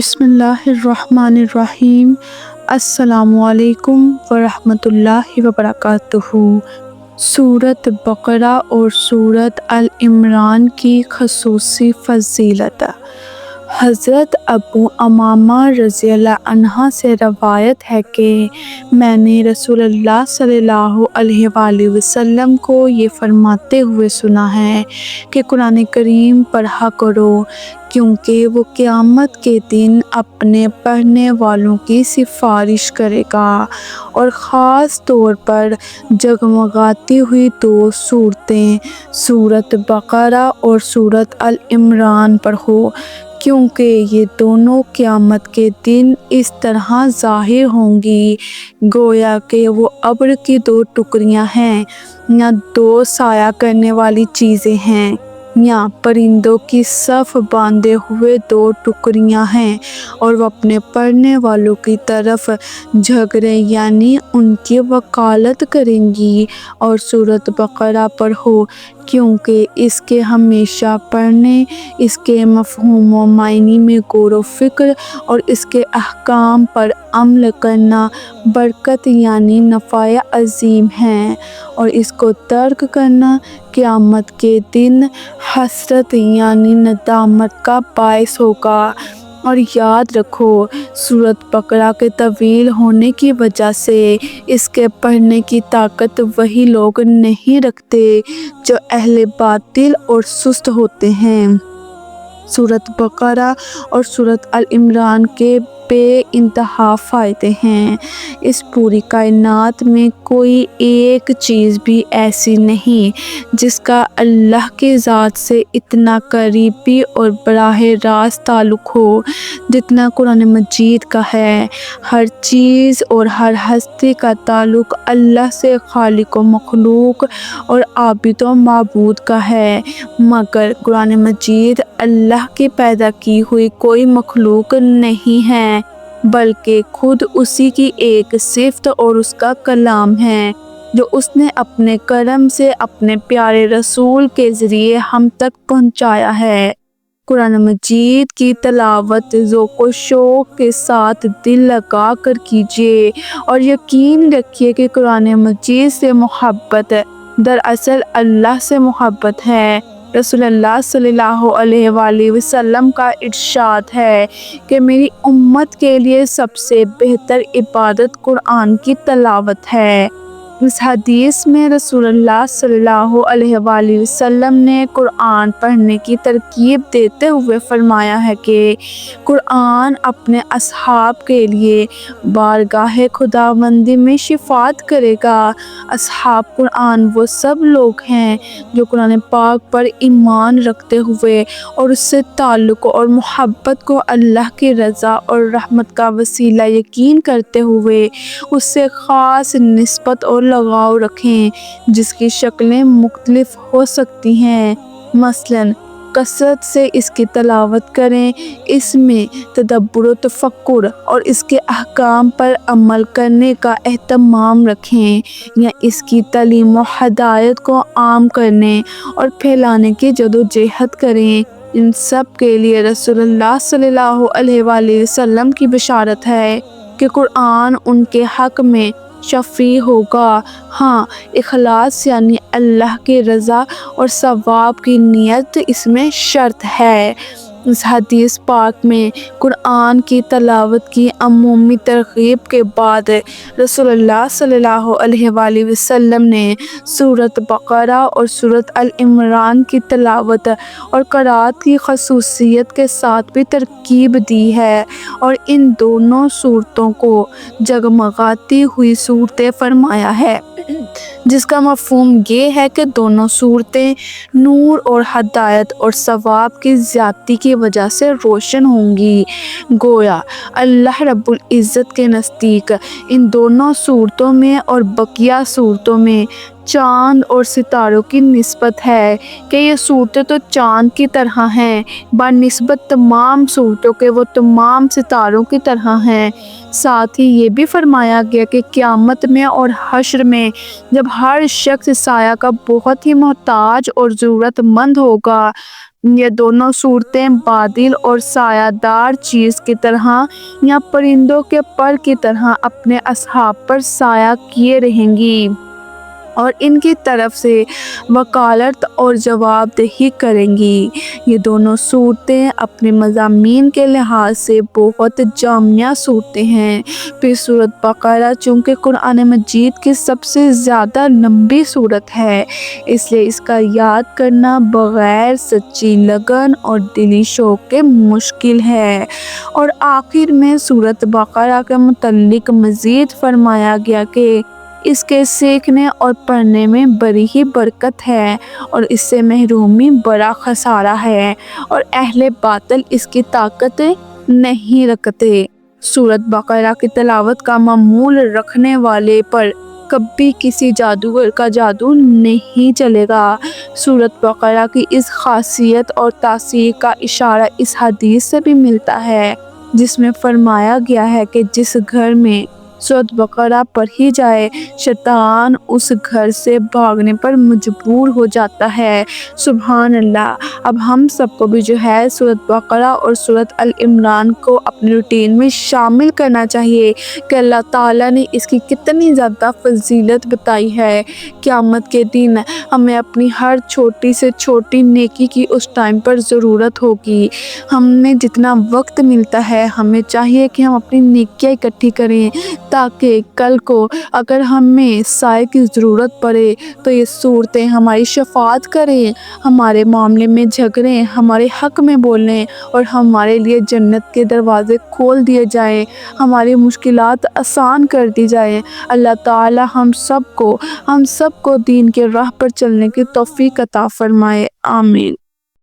بسم اللہ الرحمن الرحیم۔ السلام علیکم ورحمۃ اللہ وبرکاتہ۔ سورۃ بقرہ اور سورۃ آل عمران کی خصوصی فضیلت۔ حضرت ابو امامہ رضی اللہ عنہ سے روایت ہے کہ میں نے رسول اللہ صلی اللہ علیہ وآلہ وسلم کو یہ فرماتے ہوئے سنا ہے کہ قرآن کریم پڑھا کرو، کیونکہ وہ قیامت کے دن اپنے پڑھنے والوں کی سفارش کرے گا، اور خاص طور پر جگمگاتی ہوئی دو صورتیں سورۃ بقرہ اور سورۃ آل عمران پڑھو، کیونکہ یہ دونوں قیامت کے دن اس طرح ظاہر ہوں گی گویا کہ وہ ابر کی دو ٹکڑیاں ہیں، یا دو سایہ کرنے والی چیزیں ہیں، یا پرندوں کی صف باندھے ہوئے دو ٹکڑیاں ہیں، اور وہ اپنے پڑھنے والوں کی طرف جھگڑیں یعنی ان کی وکالت کریں گی۔ اور سورۃ بقرہ پڑھو، کیونکہ اس کے ہمیشہ پڑھنے، اس کے مفہوم و معنی میں غور و فکر اور اس کے احکام پر عمل کرنا برکت یعنی نفع عظیم ہے، اور اس کو ترک کرنا قیامت کے دن حسرت یعنی ندامت کا باعث ہوگا۔ اور یاد رکھو، سورۃ بقرہ کے طویل ہونے کی وجہ سے اس کے پڑھنے کی طاقت وہی لوگ نہیں رکھتے جو اہل باطل اور سست ہوتے ہیں۔ سورۃ بقرہ اور سورۃ آل عمران کے بے انتہا فائدے ہیں۔ اس پوری کائنات میں کوئی ایک چیز بھی ایسی نہیں جس کا اللہ کی ذات سے اتنا قریبی اور براہ راست تعلق ہو جتنا قرآن مجید کا ہے۔ ہر چیز اور ہر ہستی کا تعلق اللہ سے، خالق و مخلوق اور عابد و معبود کا ہے، مگر قرآن مجید اللہ کی پیدا کی ہوئی کوئی مخلوق نہیں ہے، بلکہ خود اسی کی ایک صفت اور اس کا کلام ہے جو اس نے اپنے کرم سے اپنے پیارے رسول کے ذریعے ہم تک پہنچایا ہے۔ قرآن مجید کی تلاوت ذوق و شوق کے ساتھ دل لگا کر کیجیے، اور یقین رکھیے کہ قرآن مجید سے محبت دراصل اللہ سے محبت ہے۔ رسول اللہ صلی اللہ علیہ وآلہ وسلم کا ارشاد ہے کہ میری امت کے لیے سب سے بہتر عبادت قرآن کی تلاوت ہے۔ اس حدیث میں رسول اللہ صلی اللہ علیہ وآلہ وسلم نے قرآن پڑھنے کی ترغیب دیتے ہوئے فرمایا ہے کہ قرآن اپنے اصحاب کے لیے بارگاہ خداوندی میں شفاعت کرے گا۔ اصحاب قرآن وہ سب لوگ ہیں جو قرآن پاک پر ایمان رکھتے ہوئے اور اس سے تعلق اور محبت کو اللہ کی رضا اور رحمت کا وسیلہ یقین کرتے ہوئے اس سے خاص نسبت اور لگاؤ رکھیں، جس کی شکلیں مختلف ہو سکتی ہیں۔ مثلاً کثرت سے اس کی تلاوت کریں، اس میں تدبر و تفکر اور اس کے احکام پر عمل کرنے کا اہتمام رکھیں، یا اس کی تعلیم و ہدایت کو عام کرنے اور پھیلانے کی جدوجہد کریں۔ ان سب کے لیے رسول اللہ صلی اللہ علیہ وآلہ وسلم کی بشارت ہے کہ قرآن ان کے حق میں شفیع ہوگا۔ ہاں، اخلاص یعنی اللہ کی رضا اور ثواب کی نیت اس میں شرط ہے۔ اس حدیث پاک میں قرآن کی تلاوت کی عمومی ترغیب کے بعد رسول اللہ صلی اللہ علیہ وآلہ وسلم نے سورۃ بقرہ اور سورۃ آل عمران کی تلاوت اور قرأت کی خصوصیت کے ساتھ بھی ترغیب دی ہے، اور ان دونوں صورتوں کو جگمگاتی ہوئی صورتیں فرمایا ہے، جس کا مفہوم یہ ہے کہ دونوں صورتیں نور اور ہدایت اور ثواب کی زیادتی کی وجہ سے روشن ہوں گی۔ گویا اللہ رب العزت کے نزدیک ان دونوں صورتوں میں اور بقیہ صورتوں میں چاند اور ستاروں کی نسبت ہے کہ یہ صورتیں تو چاند کی طرح ہیں، بنسبت تمام صورتوں کے وہ تمام ستاروں کی طرح ہیں۔ ساتھ ہی یہ بھی فرمایا گیا کہ قیامت میں اور حشر میں جب ہر شخص سایہ کا بہت ہی محتاج اور ضرورت مند ہوگا یہ دونوں صورتیں بادل اور سایہ دار چیز کی طرح یا پرندوں کے پر کی طرح اپنے اصحاب پر سایہ کیے رہیں گی اور ان کی طرف سے وکالت اور جواب دہی کریں گی۔ یہ دونوں صورتیں اپنے مضامین کے لحاظ سے بہت جامع صورتیں ہیں۔ پھر سورۃ بقرہ چونکہ قرآن مجید کی سب سے زیادہ لمبی صورت ہے، اس لیے اس کا یاد کرنا بغیر سچی لگن اور دلی شوق کے مشکل ہے۔ اور آخر میں سورۃ بقرہ کے متعلق مزید فرمایا گیا کہ اس کے سیکھنے اور پڑھنے میں بڑی ہی برکت ہے اور اس سے محرومی بڑا خسارہ ہے اور اہل باطل اس کی طاقت نہیں رکھتے۔ سورۃ بقرہ کی تلاوت کا معمول رکھنے والے پر کبھی کسی جادوگر کا جادو نہیں چلے گا۔ سورۃ بقرہ کی اس خاصیت اور تاثیر کا اشارہ اس حدیث سے بھی ملتا ہے جس میں فرمایا گیا ہے کہ جس گھر میں سورۃ بقرہ پڑھی جائے شیطان اس گھر سے بھاگنے پر مجبور ہو جاتا ہے۔ سبحان اللہ۔ اب ہم سب کو بھی سورۃ بقرہ اور سورۃ العمران کو اپنی روٹین میں شامل کرنا چاہیے کہ اللہ تعالیٰ نے اس کی کتنی زیادہ فضیلت بتائی ہے۔ قیامت کے دن ہمیں اپنی ہر چھوٹی سے چھوٹی نیکی کی اس ٹائم پر ضرورت ہوگی۔ ہمیں جتنا وقت ملتا ہے ہمیں چاہیے کہ ہم اپنی نیکیاں اکٹھی کریں تاکہ کل کو اگر ہمیں سائے کی ضرورت پڑے تو یہ صورتیں ہماری شفاعت کریں، ہمارے معاملے میں جھگڑیں، ہمارے حق میں بولیں اور ہمارے لیے جنت کے دروازے کھول دیے جائیں، ہماری مشکلات آسان کر دی جائیں۔ اللہ تعالی ہم سب کو دین کے راہ پر چلنے کی توفیق عطا فرمائے۔ آمین۔